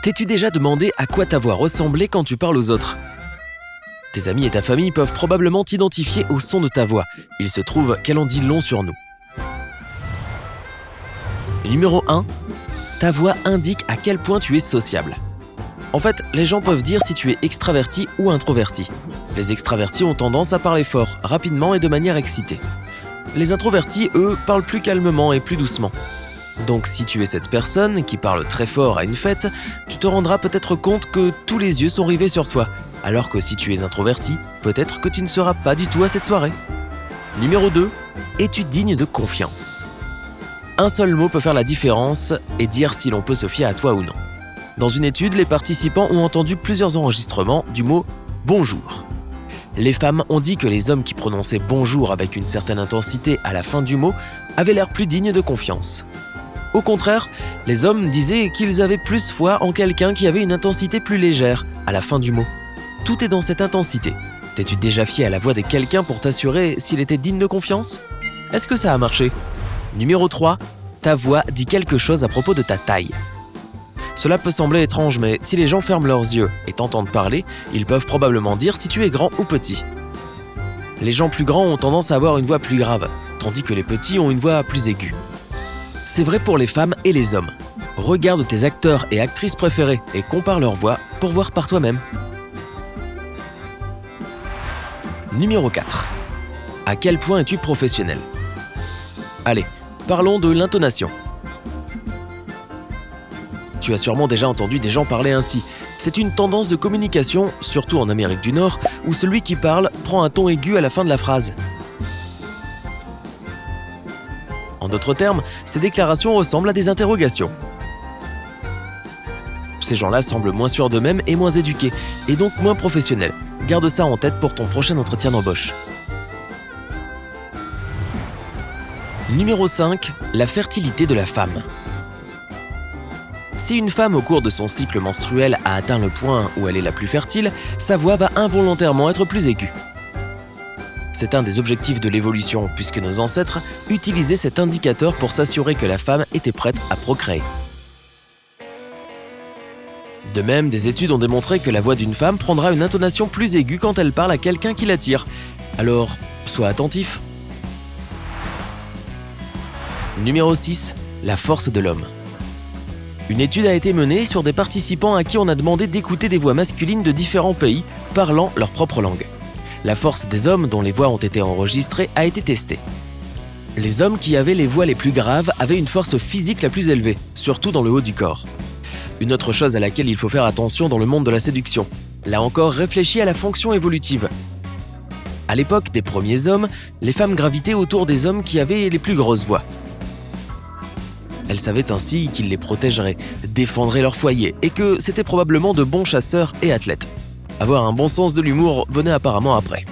T'es-tu déjà demandé à quoi ta voix ressemblait quand tu parles aux autres ? Tes amis et ta famille peuvent probablement t'identifier au son de ta voix. Il se trouve qu'elle en dit long sur nous. Numéro 1. Ta voix indique à quel point tu es sociable. En fait, les gens peuvent dire si tu es extraverti ou introverti. Les extravertis ont tendance à parler fort, rapidement et de manière excitée. Les introvertis, eux, parlent plus calmement et plus doucement. Donc si tu es cette personne qui parle très fort à une fête, tu te rendras peut-être compte que tous les yeux sont rivés sur toi, alors que si tu es introverti, peut-être que tu ne seras pas du tout à cette soirée. Numéro 2. Es-tu digne de confiance ? Un seul mot peut faire la différence et dire si l'on peut se fier à toi ou non. Dans une étude, les participants ont entendu plusieurs enregistrements du mot « bonjour ». Les femmes ont dit que les hommes qui prononçaient « bonjour » avec une certaine intensité à la fin du mot avaient l'air plus dignes de confiance. Au contraire, les hommes disaient qu'ils avaient plus foi en quelqu'un qui avait une intensité plus légère à la fin du mot. Tout est dans cette intensité. T'es-tu déjà fié à la voix de quelqu'un pour t'assurer s'il était digne de confiance ? Est-ce que ça a marché ? Numéro 3. Ta voix dit quelque chose à propos de ta taille. Cela peut sembler étrange, mais si les gens ferment leurs yeux et t'entendent parler, ils peuvent probablement dire si tu es grand ou petit. Les gens plus grands ont tendance à avoir une voix plus grave, tandis que les petits ont une voix plus aiguë. C'est vrai pour les femmes et les hommes. Regarde tes acteurs et actrices préférés et compare leur voix pour voir par toi-même. Numéro 4. À quel point es-tu professionnel ? Allez, parlons de l'intonation. Tu as sûrement déjà entendu des gens parler ainsi. C'est une tendance de communication, surtout en Amérique du Nord, où celui qui parle prend un ton aigu à la fin de la phrase. En d'autres termes, ces déclarations ressemblent à des interrogations. Ces gens-là semblent moins sûrs d'eux-mêmes et moins éduqués, et donc moins professionnels. Garde ça en tête pour ton prochain entretien d'embauche. Numéro 5. La fertilité de la femme. Si une femme au cours de son cycle menstruel a atteint le point où elle est la plus fertile, sa voix va involontairement être plus aiguë. C'est un des objectifs de l'évolution, puisque nos ancêtres utilisaient cet indicateur pour s'assurer que la femme était prête à procréer. De même, des études ont démontré que la voix d'une femme prendra une intonation plus aiguë quand elle parle à quelqu'un qui l'attire. Alors, sois attentif. Numéro 6. La force de l'homme. Une étude a été menée sur des participants à qui on a demandé d'écouter des voix masculines de différents pays parlant leur propre langue. La force des hommes dont les voix ont été enregistrées a été testée. Les hommes qui avaient les voix les plus graves avaient une force physique la plus élevée, surtout dans le haut du corps. Une autre chose à laquelle il faut faire attention dans le monde de la séduction. Là encore, réfléchis à la fonction évolutive. À l'époque des premiers hommes, les femmes gravitaient autour des hommes qui avaient les plus grosses voix. Elles savaient ainsi qu'ils les protégeraient, défendraient leur foyer et que c'était probablement de bons chasseurs et athlètes. Avoir un bon sens de l'humour venait apparemment après.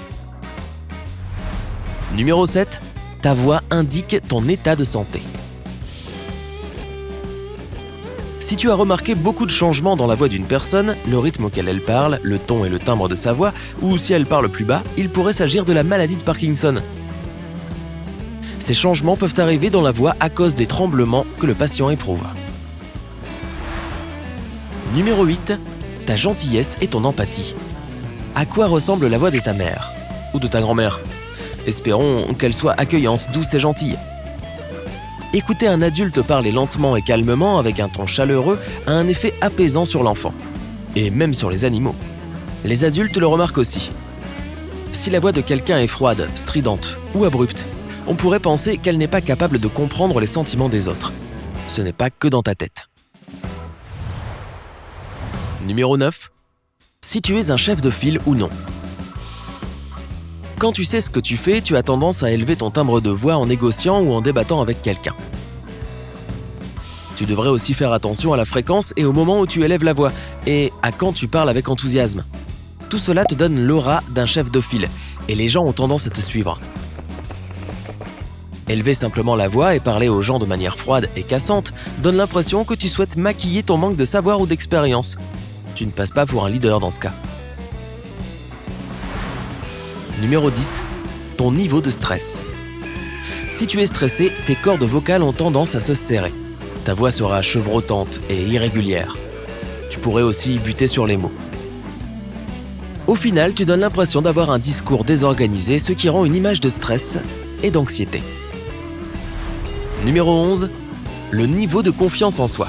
Numéro 7. Ta voix indique ton état de santé. Si tu as remarqué beaucoup de changements dans la voix d'une personne, le rythme auquel elle parle, le ton et le timbre de sa voix, ou si elle parle plus bas, il pourrait s'agir de la maladie de Parkinson. Ces changements peuvent arriver dans la voix à cause des tremblements que le patient éprouve. Numéro 8. Ta gentillesse et ton empathie. À quoi ressemble la voix de ta mère ? Ou de ta grand-mère ? Espérons qu'elle soit accueillante, douce et gentille. Écouter un adulte parler lentement et calmement avec un ton chaleureux a un effet apaisant sur l'enfant. Et même sur les animaux. Les adultes le remarquent aussi. Si la voix de quelqu'un est froide, stridente ou abrupte, on pourrait penser qu'elle n'est pas capable de comprendre les sentiments des autres. Ce n'est pas que dans ta tête. Numéro 9. Si tu es un chef de file ou non. Quand tu sais ce que tu fais, tu as tendance à élever ton timbre de voix en négociant ou en débattant avec quelqu'un. Tu devrais aussi faire attention à la fréquence et au moment où tu élèves la voix, et à quand tu parles avec enthousiasme. Tout cela te donne l'aura d'un chef de file, et les gens ont tendance à te suivre. Élever simplement la voix et parler aux gens de manière froide et cassante donne l'impression que tu souhaites maquiller ton manque de savoir ou d'expérience. Tu ne passes pas pour un leader dans ce cas. Numéro 10. Ton niveau de stress. Si tu es stressé, tes cordes vocales ont tendance à se serrer. Ta voix sera chevrotante et irrégulière. Tu pourrais aussi buter sur les mots. Au final, tu donnes l'impression d'avoir un discours désorganisé, ce qui rend une image de stress et d'anxiété. Numéro 11. Le niveau de confiance en soi.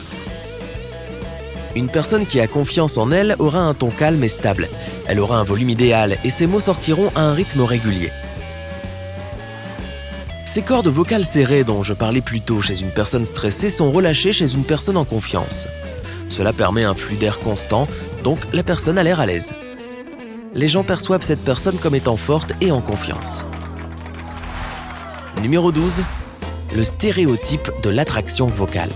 Une personne qui a confiance en elle aura un ton calme et stable. Elle aura un volume idéal et ses mots sortiront à un rythme régulier. Ces cordes vocales serrées dont je parlais plus tôt chez une personne stressée sont relâchées chez une personne en confiance. Cela permet un flux d'air constant, donc la personne a l'air à l'aise. Les gens perçoivent cette personne comme étant forte et en confiance. Numéro 12. Le stéréotype de l'attraction vocale.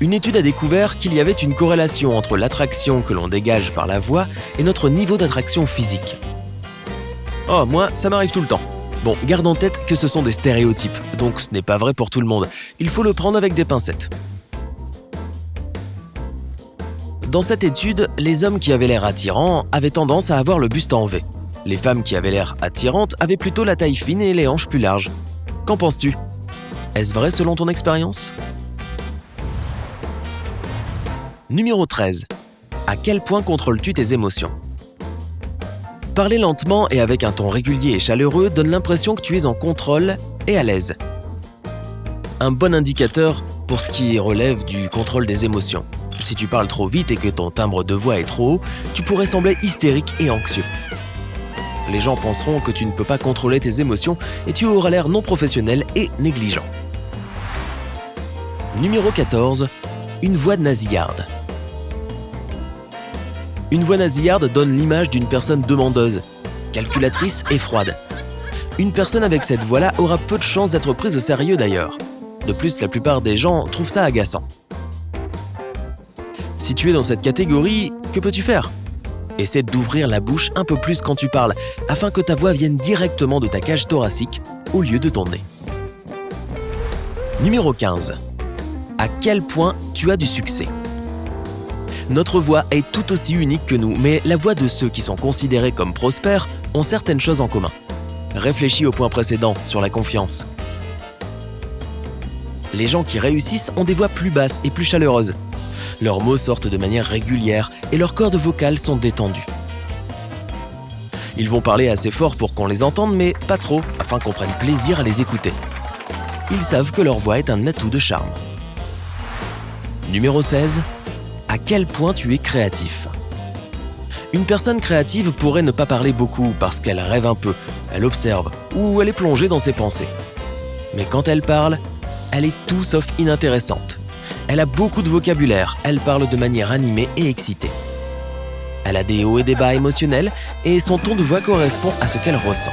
Une étude a découvert qu'il y avait une corrélation entre l'attraction que l'on dégage par la voix et notre niveau d'attraction physique. Oh, moi, ça m'arrive tout le temps. Bon, garde en tête que ce sont des stéréotypes, donc ce n'est pas vrai pour tout le monde. Il faut le prendre avec des pincettes. Dans cette étude, les hommes qui avaient l'air attirants avaient tendance à avoir le buste en V. Les femmes qui avaient l'air attirantes avaient plutôt la taille fine et les hanches plus larges. Qu'en penses-tu? Est-ce vrai selon ton expérience? Numéro 13. À quel point contrôles-tu tes émotions? Parler lentement et avec un ton régulier et chaleureux donne l'impression que tu es en contrôle et à l'aise. Un bon indicateur pour ce qui relève du contrôle des émotions. Si tu parles trop vite et que ton timbre de voix est trop haut, tu pourrais sembler hystérique et anxieux. Les gens penseront que tu ne peux pas contrôler tes émotions et tu auras l'air non professionnel et négligent. Numéro 14. Une voix nasillarde. Une voix nasillarde donne l'image d'une personne demandeuse, calculatrice et froide. Une personne avec cette voix-là aura peu de chances d'être prise au sérieux d'ailleurs. De plus, la plupart des gens trouvent ça agaçant. Si tu es dans cette catégorie, que peux-tu faire? Essaie d'ouvrir la bouche un peu plus quand tu parles, afin que ta voix vienne directement de ta cage thoracique au lieu de ton nez. Numéro 15. À quel point tu as du succès? Notre voix est tout aussi unique que nous, mais la voix de ceux qui sont considérés comme prospères ont certaines choses en commun. Réfléchis au point précédent sur la confiance. Les gens qui réussissent ont des voix plus basses et plus chaleureuses. Leurs mots sortent de manière régulière et leurs cordes vocales sont détendues. Ils vont parler assez fort pour qu'on les entende, mais pas trop, afin qu'on prenne plaisir à les écouter. Ils savent que leur voix est un atout de charme. Numéro 16. À quel point tu es créatif? Une personne créative pourrait ne pas parler beaucoup parce qu'elle rêve un peu, elle observe ou elle est plongée dans ses pensées. Mais quand elle parle, elle est tout sauf inintéressante. Elle a beaucoup de vocabulaire, elle parle de manière animée et excitée. Elle a des hauts et des bas émotionnels et son ton de voix correspond à ce qu'elle ressent.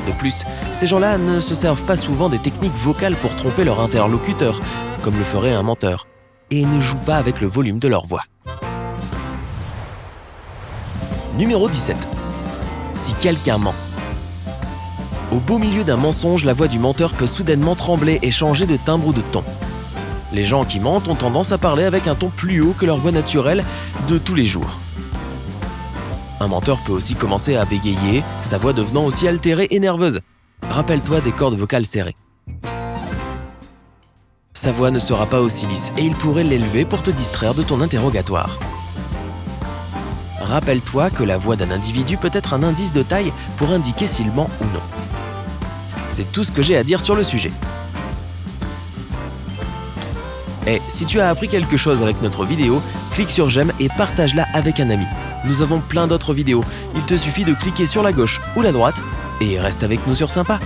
De plus, ces gens-là ne se servent pas souvent des techniques vocales pour tromper leur interlocuteur, comme le ferait un menteur, et ne jouent pas avec le volume de leur voix. Numéro 17. Si quelqu'un ment. Au beau milieu d'un mensonge, la voix du menteur peut soudainement trembler et changer de timbre ou de ton. Les gens qui mentent ont tendance à parler avec un ton plus haut que leur voix naturelle de tous les jours. Un menteur peut aussi commencer à bégayer, sa voix devenant aussi altérée et nerveuse. Rappelle-toi des cordes vocales serrées. Sa voix ne sera pas aussi lisse et il pourrait l'élever pour te distraire de ton interrogatoire. Rappelle-toi que la voix d'un individu peut être un indice de taille pour indiquer s'il ment ou non. C'est tout ce que j'ai à dire sur le sujet. Et si tu as appris quelque chose avec notre vidéo, clique sur j'aime et partage-la avec un ami. Nous avons plein d'autres vidéos, il te suffit de cliquer sur la gauche ou la droite et reste avec nous sur Sympa.